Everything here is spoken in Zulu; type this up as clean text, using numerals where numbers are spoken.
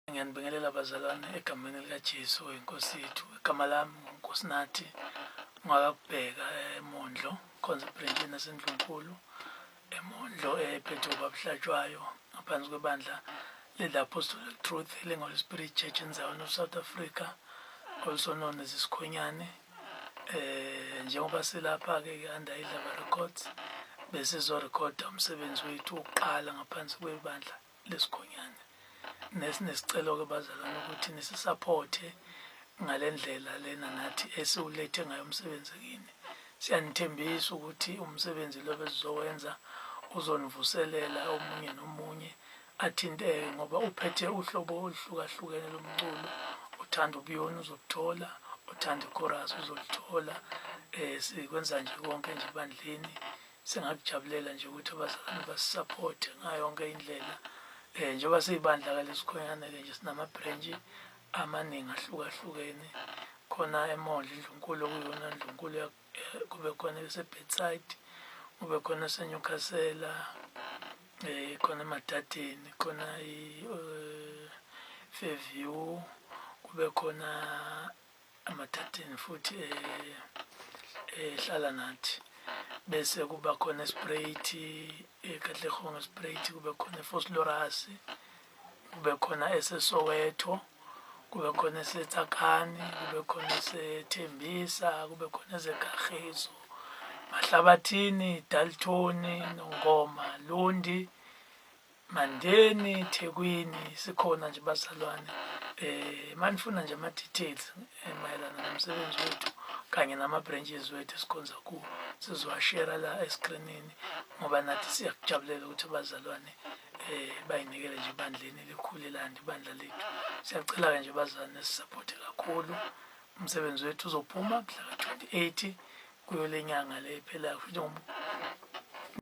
Ngiyanibingelela abazalwane egameni likaJesu inkosi yethu. Igama lami nguNkosinathi Ngwakabheka eMondlo, Concept Branch naseNdlunkulu eMondlo ephethe uBabuhlatshwayo ngaphansi kwebandla le Apostolic Truth Healing Holy Spirit Church in Zion of South Africa, also known as Isikhonyane. Njengoba silapha-ke under iDlaba Records besizorekhoda umsebenzi wethu wokuqala ngaphansi kwebandla lesikhonyane. Nesicelo-ke bazalwane ukuthi nisisapothe ngale ndlela lena nathi esiwulethe ngayo umsebenzi kini. Siyanithembisa ukuthi umsebenzi lo besizowenza uzonivuselela omunye nomunye athinteke, ngoba uphethe uhlobo oluhlukahlukene lomculo. Uthanda ubuyoni uzokuthola, uthanda ichorus uzolithola. Sikwenza nje konke nje ebandleni. Singakujabulela nje ukuthi abazalwane basisapothe ngayo yonke indlela. Njengoba siyibandla lesikhonyane-ke nje sinama-branch amaningi ahlukahlukene. Khona eMondlo iNdlunkulu okuyona Ndlunkulu, kube khona eseBedside, kube khona eseNyukhasela, khona eMadadeni, khona Fairview, kube khona eMadadeni futhi ehlala nathi. Bese kuba khona eSpreyt, eKatlehong eSpreyt, kube khona eVosloorus, kube khona eseSoweto, kube khona eseTsakani, kube khona eseThembisa, kube khona eseKagiso, Mahlabathini, Dalton, Nongoma, Lundi, Mandeni, Thekwini. Sikhona nje bazalwane. Manifuna nje ama-details mayelana nomsebenzi wethu kanye nama-branches wethu esikhonza kuwo, sizowashera la esikrinini, ngoba nathi siyakujabulela ukuthi abazalwane bayinikele nje ebandleni elikhulu elanda ibandla lethu. Siyacela-ke nje bazalwane sisapothe kakhulu. Umsebenzi wethu uzophuma mhla ka-28 kuyo le nyanga le ephelayo, futhi